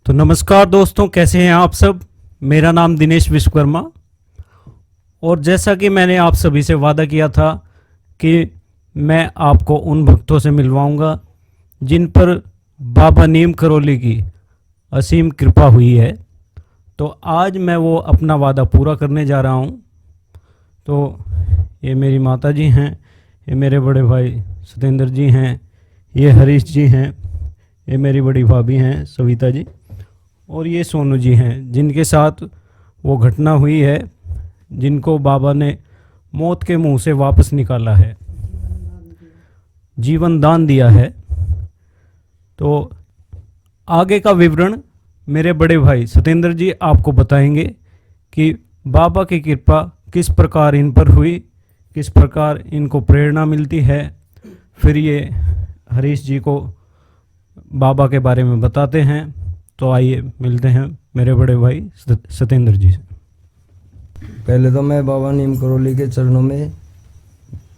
तो नमस्कार दोस्तों, कैसे हैं आप सब। मेरा नाम दिनेश विश्वकर्मा। और जैसा कि मैंने आप सभी से वादा किया था कि मैं आपको उन भक्तों से मिलवाऊंगा जिन पर बाबा नीम करौली की असीम कृपा हुई है। तो आज मैं वो अपना वादा पूरा करने जा रहा हूँ। तो ये मेरी माता जी हैं, ये मेरे बड़े भाई सतेंद्र जी हैं, ये हरीश जी हैं, ये मेरी बड़ी भाभी हैं सविता जी, और ये सोनू जी हैं जिनके साथ वो घटना हुई है, जिनको बाबा ने मौत के मुंह से वापस निकाला है, जीवन दान दिया है। तो आगे का विवरण मेरे बड़े भाई सतेंद्र जी आपको बताएंगे कि बाबा की कृपा किस प्रकार इन पर हुई, किस प्रकार इनको प्रेरणा मिलती है। फिर ये हरीश जी को बाबा के बारे में बताते हैं। तो आइए मिलते हैं मेरे बड़े भाई सतेंद्र जी से। पहले तो मैं बाबा नीम करौली के चरणों में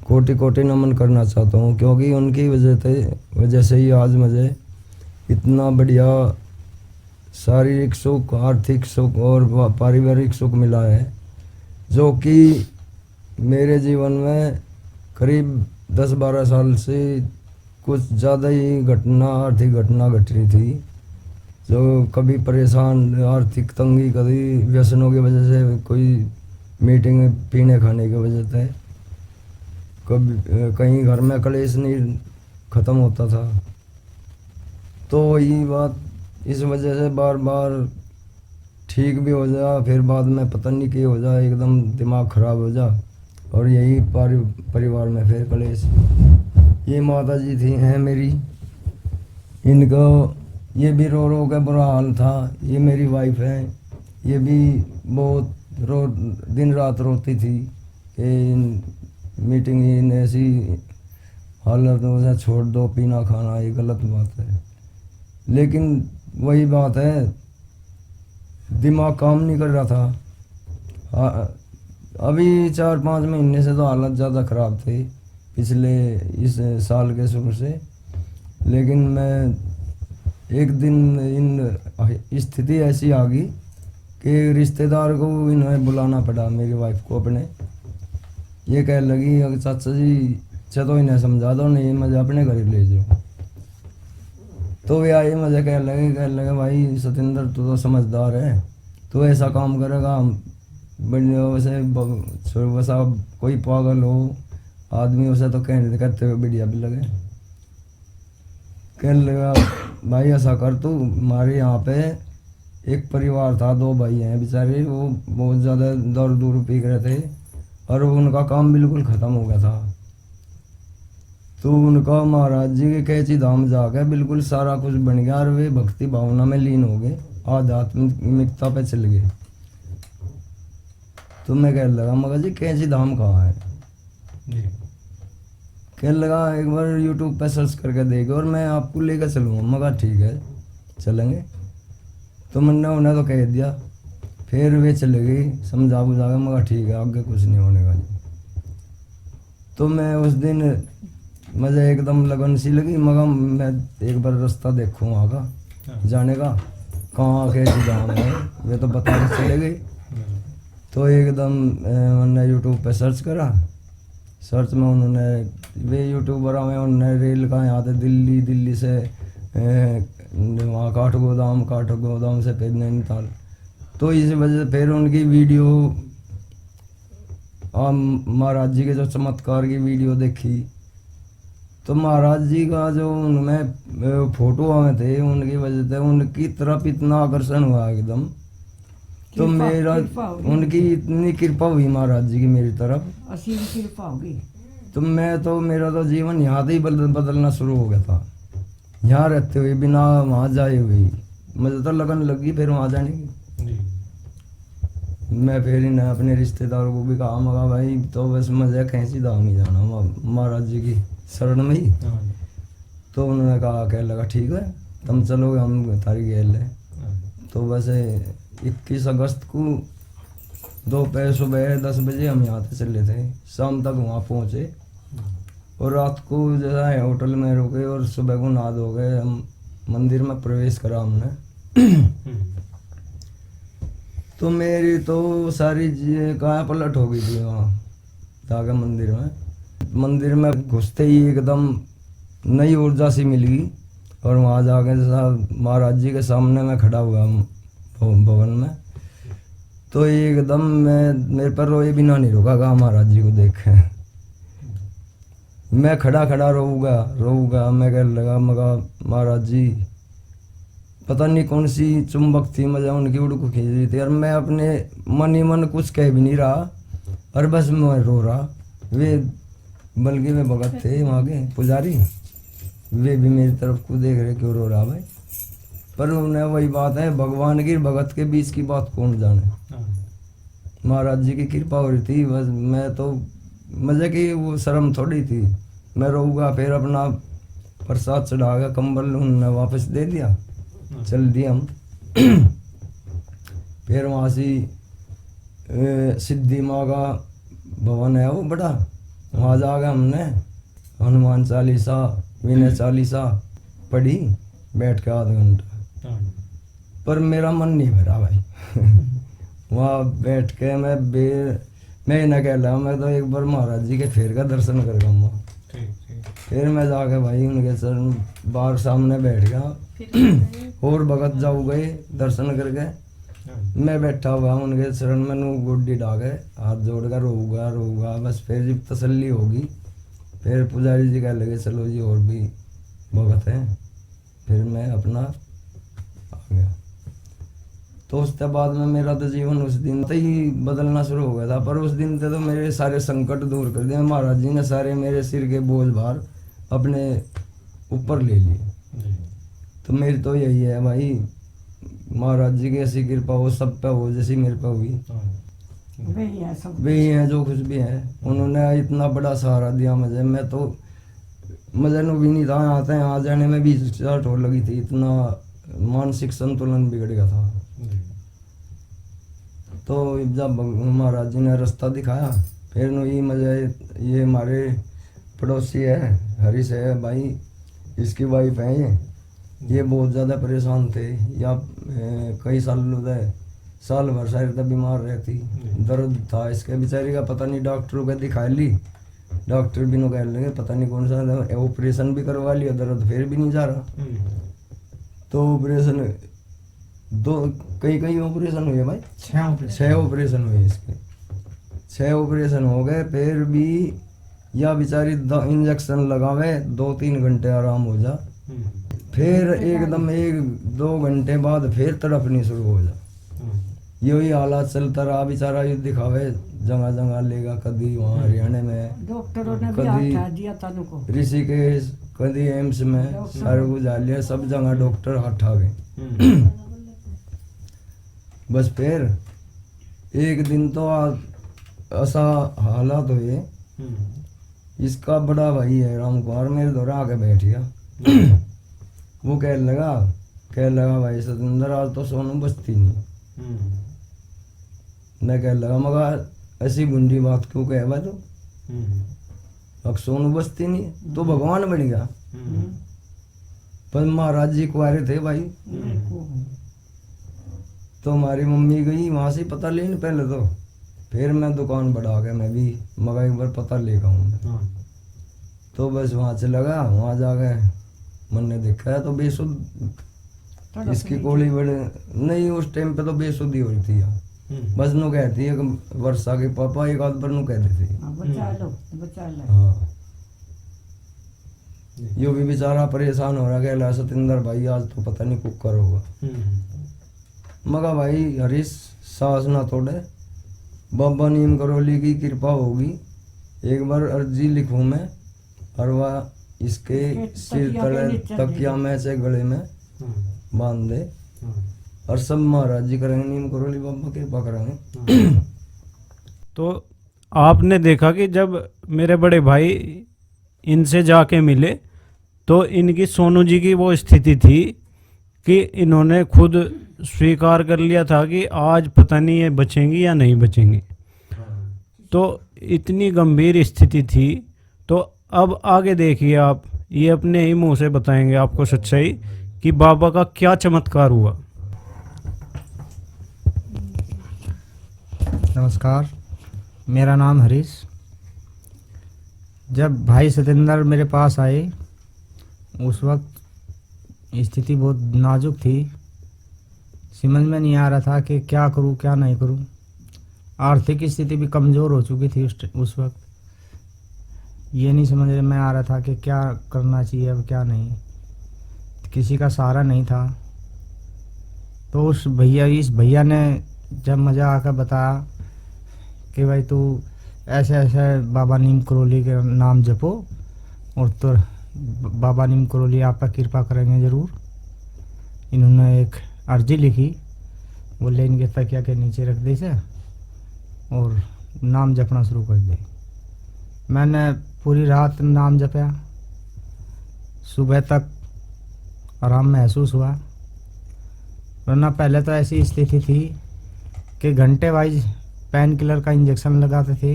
कोटि कोटि नमन करना चाहता हूँ, क्योंकि उनकी वजह से ही आज मुझे इतना बढ़िया शारीरिक सुख, आर्थिक सुख और पारिवारिक सुख मिला है, जो कि मेरे जीवन में करीब 10-12 साल से कुछ ज़्यादा ही आर्थिक घटना घट रही थी। जो कभी परेशान, आर्थिक तंगी, कभी व्यसनों की वजह से, कोई मीटिंग पीने खाने की वजह से, कभी कहीं घर में कलेश नहीं ख़त्म होता था। तो वही बात इस वजह से बार बार ठीक भी हो जा, फिर बाद में पता नहीं क्या हो जाए, एकदम दिमाग ख़राब हो जा, और यही परिवार में फिर कलेश। ये माता जी थी हैं मेरी, इनको ये भी रो रो के बुरा हाल था। ये मेरी वाइफ है, ये भी बहुत दिन रात रोती थी कि मीटिंग इन ऐसी हालत में छोड़ दो, पीना खाना ये गलत बात है। लेकिन वही बात है, दिमाग काम नहीं कर रहा था। अभी 4-5 महीने से तो हालत ज़्यादा ख़राब थी, पिछले इस साल के शुरू से। लेकिन मैं एक दिन इन स्थिति ऐसी आ गई कि रिश्तेदार को इन्हें बुलाना पड़ा, मेरी वाइफ को अपने। ये कह लगी, अगर चाचा जी चलो इन्हें समझा दो, नहीं मुझे अपने घर ले जाओ। तो वे आए, मुझे कह लगे भाई सतेंद्र तू तो समझदार है, तो ऐसा काम करेगा वैसा कोई पागल हो आदमी उसे तो कहते हुए बढ़िया भी लगे। कहने लगा भाई ऐसा कर, तू हमारे यहाँ पे एक परिवार था, 2 भाई हैं बेचारे, वो बहुत ज़्यादा दारू दूर पी रहे थे और उनका काम बिल्कुल ख़त्म हो गया था। तो उनका महाराज जी के कैची धाम जाकर बिल्कुल सारा कुछ बन गया और वे भक्ति भावना में लीन हो गए, आध्यात्मिकता पे चल गए। तो मैं कहने लगा मगर जी कैची धाम कहाँ है? कहने लगा एक बार यूट्यूब पे सर्च करके देखो और मैं आपको लेकर चलूँगा। मगर ठीक है चलेंगे। तो मैंने उन्हें तो कह दिया, फिर वे चले गई समझा बुझा के, मगर ठीक है आगे कुछ नहीं होने का जी। तो मैं उस दिन मुझे एकदम लगन सी लगी, मगर मैं एक बार रास्ता देखूँ वहाँ का जाने का, कहाँ कैसी धाम है वे तो बता के चले गई। तो एकदम मैंने यूट्यूब पे सर्च करा, सर्च में उन्होंने वे यूट्यूबर में उन्होंने रेल का यहाँ से दिल्ली से वहाँ काठगोदाम से फिर नैनीताल। तो इस वजह से फिर उनकी वीडियो महाराज जी के जो चमत्कार की वीडियो देखी, तो महाराज जी का जो उनमें फोटो आए थे, उनकी वजह से उनकी तरफ इतना आकर्षण हुआ एकदम। तो मेरा उनकी इतनी कृपा हुई महाराज जी की मेरी तरफ, असीम कृपा होगी। तो मेरा तो जीवन यहाँ से ही बदलना शुरू हो गया था। यहाँ रहते हुए बिना वहाँ जाए हुए मुझे तो लगन लगी फिर वहाँ जाने की। मैं फिर इन्हें अपने रिश्तेदारों को भी कहा, मगा भाई तो बस मुझे कैसी धाम ही जाना महाराज जी की शरण में ही। तो उन्होंने कहा कह लगा ठीक है तुम चलोगे, हम तारी गेल है। तो वैसे 21 अगस्त को दोपहर सुबह 10 बजे हम यहाँ से चले थे, शाम तक वहाँ पहुँचे और रात को जो है होटल में रुके और सुबह को नहा धो गए, हम मंदिर में प्रवेश करा हमने। तो मेरी तो सारी काया पलट हो गई थी वहाँ जाके मंदिर में घुसते ही एकदम नई ऊर्जा सी मिल गई। और वहाँ जाके जैसा महाराज जी के सामने मैं खड़ा हुआ भवन में, तो एकदम मेरे पर रोए बिना नहीं रुका महाराज जी को देख के। मैं खड़ा रोऊंगा। मैं कह लगा मगा महाराज जी पता नहीं कौन सी चुंबक थी, मजा उनकी उड़ को खींच रही थी, और मैं अपने मन ही मन कुछ कह भी नहीं रहा और बस मैं रो रहा। वे बल्कि वे भगत थे वहाँ के पुजारी, वे भी मेरी तरफ को देख रहे क्यों रो रहा भाई। पर उन्हें वही बात है, भगवान की भगत के बीच की बात कौन जाने। महाराज जी की कृपा हो रही थी बस। मैं तो मजे की वो शर्म थोड़ी थी। मैं रोऊंगा, फिर अपना प्रसाद चढ़ागा, कंबल उन्होंने वापस दे दिया, चल दिया हम। फिर वहाँ से सिद्धि माँ का भवन है वो बड़ा, वहाँ जाकर हमने हनुमान चालीसा विनय चालीसा पढ़ी बैठ के आधा घंटा। पर मेरा मन नहीं भरा भाई। वहाँ बैठ के मैं न कह रहा, मैं तो एक बार महाराज जी के फेर का दर्शन कर गया। फिर मैं जाके भाई उनके चरण बाहर सामने बैठ गया और भगत जाऊ गए दर्शन करके। मैं बैठा हुआ उनके चरण में नू गोड्डी डाके हाथ जोड़कर रोऊंगा बस। फिर जब तसल्ली होगी फिर पुजारी जी कह लगे चलो जी और भी भगत हैं। फिर मैं अपना आ गया। तो उसके बाद में मेरा तो जीवन उस दिन से ही बदलना शुरू हो गया था। पर उस दिन से तो मेरे सारे संकट दूर कर दिए महाराज जी ने, सारे मेरे सिर के बोझ भार अपने ऊपर ले लिए। तो मेरी तो यही है भाई, महाराज जी की ऐसी कृपा हो सब पे हो जैसी मेरे पे हुई। वे ही हैं जो कुछ भी है, उन्होंने इतना बड़ा सहारा दिया मुझे। मैं तो मजे नु भी नहीं था, यहाँ जाने में भी हिचकिचाहट हो लगी थी, इतना मानसिक संतुलन बिगड़ गया था। तो जब महाराज जी ने रास्ता दिखाया फिर नु ये मजा, ये हमारे पड़ोसी है हरीश है भाई, इसकी वाइफ है ये बहुत ज़्यादा परेशान थे। या कई साल भर शायद बीमार रहती, दर्द था इसके बेचारी का, पता नहीं डॉक्टरों को दिखा ली, डॉक्टर भी नो कह लगे पता नहीं कौन सा ऑपरेशन भी करवा लिया, दर्द फिर भी नहीं जा रहा। तो ऑपरेशन कई ऑपरेशन हुए भाई, 6 ऑपरेशन हुए इसके, 6 ऑपरेशन हो गए फिर भी या बेचारी इंजेक्शन लगावे 2-3 घंटे आराम हो जा, फिर एकदम 1-2 घंटे बाद फिर तड़पनी शुरू हो जा। यही हालात चलता रहा। बेचारा ये दिखावे जगह लेगा, कभी वहाँ हरियाणा में, डॉक्टरों ने भी हाथ दिया था उनको, ऋषिकेश, कभी एम्स में, सारे गुजार लिया, सब जगह डॉक्टर हाथ आ गए। बस फिर एक दिन तो ऐसा हालात हुए, इसका बड़ा भाई है राम कुमार मेरे दौरा आके बैठ गया। वो कह लगा भाई सतेंद्र आज तो सोनू बचती नहीं। मैं कह लगा मगर ऐसी गुंडी बात क्यों कहे भाई तो, अब सोनू बचती नहीं तो भगवान बन गया। पर महाराज जी कुआरे थे भाई। तो हमारी मम्मी गई वहाँ से पता लेने पहले तो, फिर मैं दुकान बढ़ा के मैं भी मगर एक बार पता लेगा हूँ। तो बस वहाँ से लगा, वहाँ जा गए मन ने देखा है तो बेसुध इसकी कोली बड़े नहीं, उस टाइम पे तो बेसुधी हो रही थी यार। बस नु कहती है कि वर्षा के पापा एक आध बार नु कहते थे बचा लो। हाँ यो भी बेचारा परेशान हो रहा, कहला सतेंद्र भाई आज तो पता नहीं कुकर होगा। मगा भाई हरीश सास ना तोड़े, बाबा नीम करोली की कृपा होगी, एक बार अर्जी लिखूं मैं और वह इसके सिर तले तकिया में से गले में बांध दे, और सब महाराज जी करेंगे, नीम करोली बाबा कृपा करेंगे। तो आपने देखा कि जब मेरे बड़े भाई इनसे जाके मिले तो इनकी सोनू जी की वो स्थिति थी कि इन्होंने खुद स्वीकार कर लिया था कि आज पता नहीं ये बचेंगी या नहीं बचेंगी। तो इतनी गंभीर स्थिति थी। तो अब आगे देखिए आप, ये अपने ही मुंह से बताएंगे आपको सच्चाई कि बाबा का क्या चमत्कार हुआ। नमस्कार, मेरा नाम हरीश। जब भाई सतेंद्र मेरे पास आए उस वक्त स्थिति बहुत नाजुक थी। समझ में नहीं आ रहा था कि क्या करूं क्या नहीं करूं। आर्थिक स्थिति भी कमज़ोर हो चुकी थी उस वक्त। ये नहीं समझ में आ रहा था कि क्या करना चाहिए अब क्या नहीं। किसी का सहारा नहीं था। तो इस भैया ने जब मुझे आकर बताया कि भाई तू ऐसे ऐसे बाबा नीम करोली के नाम जपो और तो बाबा नीम करोली आप पर कृपा करेंगे ज़रूर। इन्होंने एक अर्जी लिखी, बोले इनके तकिया के नीचे रख दे से और नाम जपना शुरू कर दे। मैंने पूरी रात नाम जपया। सुबह तक आराम महसूस हुआ, वरना पहले तो ऐसी स्थिति थी कि घंटे वाइज पेन किलर का इंजेक्शन लगाते थे,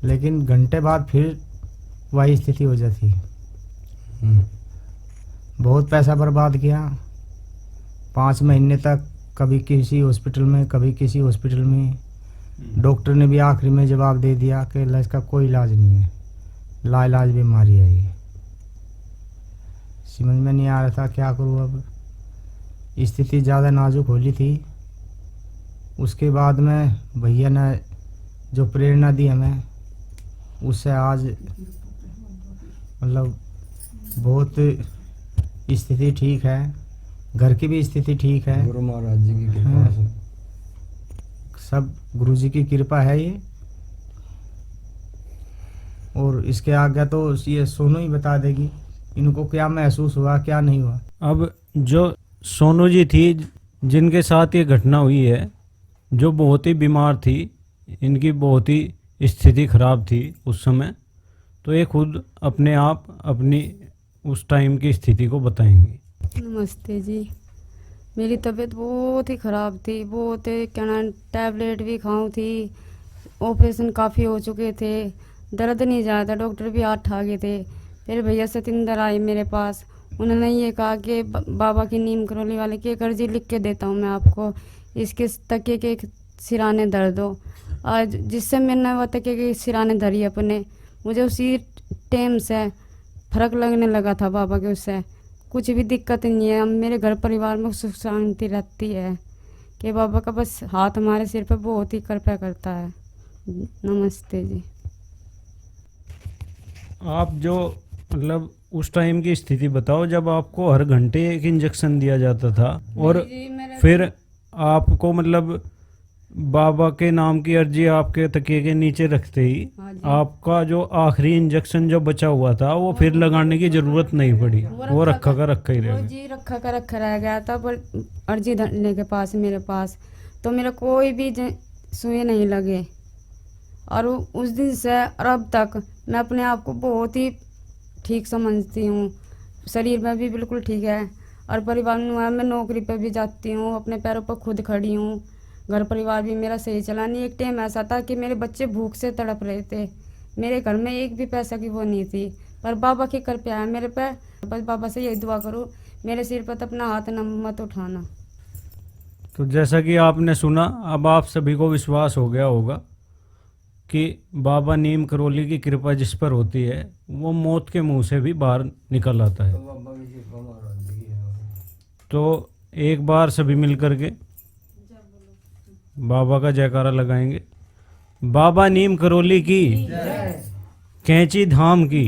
लेकिन घंटे बाद फिर वही स्थिति हो जाती। बहुत पैसा बर्बाद किया। 5 महीने तक कभी किसी हॉस्पिटल में कभी किसी हॉस्पिटल में। डॉक्टर ने भी आखिरी में जवाब दे दिया कि इसका कोई इलाज नहीं है, लाइलाज बीमारी है ये। समझ में नहीं आ रहा था क्या करूँ अब। स्थिति ज़्यादा नाजुक होली थी। उसके बाद में भैया ने जो प्रेरणा दी हमें, उससे आज मतलब बहुत स्थिति ठीक है। घर की भी स्थिति ठीक है। गुरु महाराज जी की कृपा से सब गुरु जी की कृपा है ये। और इसके आगे तो ये सोनू ही बता देगी इनको क्या महसूस हुआ क्या नहीं हुआ। अब जो सोनू जी थी जिनके साथ ये घटना हुई है, जो बहुत ही बीमार थी, इनकी बहुत ही स्थिति खराब थी उस समय, तो ये खुद अपने आप अपनी उस टाइम की स्थिति को बताएंगी। नमस्ते जी। मेरी तबीयत बहुत ही ख़राब थी, बहुत क्या नाम टैबलेट भी खाऊं थी। ऑपरेशन काफ़ी हो चुके थे, दर्द नहीं जा रहा था, डॉक्टर भी हाथ ठा गए थे। फिर भैया सतिंदर आए मेरे पास, उन्होंने ये कहा कि बाबा की नीम करोली वाले की एक अर्जी लिख के देता हूँ मैं आपको, इसके तकिए के सिराने धर दो। आज जिससे मैंने वो तकिए के सिराने धरी अपने, मुझे उसी टाइम से फ़र्क लगने लगा था बाबा के। उससे कुछ भी दिक्कत नहीं है। मेरे घर परिवार में सुख शांति रहती है कि बाबा का बस हाथ हमारे सिर पर बहुत ही कृपा करता है। नमस्ते जी। आप जो मतलब उस टाइम की स्थिति बताओ जब आपको हर घंटे एक इंजेक्शन दिया जाता था और फिर आपको मतलब बाबा के नाम की अर्जी आपके तकिए के नीचे रखते ही आपका जो आखिरी इंजेक्शन जो बचा हुआ था वो फिर लगाने की जरूरत नहीं पड़ी, वो रखा का रखा ही रह गया। जी रखा का रखा रह गया था। पर अर्जी धरने के पास मेरे पास तो मेरा कोई भी सुई नहीं लगे। और उस दिन से और अब तक मैं अपने आप को बहुत ही ठीक समझती हूँ। शरीर में भी बिल्कुल ठीक है और परिवार में मैं नौकरी पे भी जाती हूँ, अपने पैरों पर खुद खड़ी हूँ। घर परिवार भी मेरा सही चला। नहीं एक टाइम ऐसा था कि मेरे बच्चे भूख से तड़प रहे थे, मेरे घर में एक भी पैसा की वो नहीं थी, पर बाबा की कृपा है मेरे पे। बस बाबा से यही दुआ करूँ, मेरे सिर पर अपना हाथ न मत उठाना। तो जैसा कि आपने सुना, अब आप सभी को विश्वास हो गया होगा कि बाबा नीम करोली की कृपा जिस पर होती है वो मौत के मुंह से भी बाहर निकल आता है। तो एक बार सभी मिल करके बाबा का जयकारा लगाएंगे। बाबा नीम करोली की, कैंची धाम की।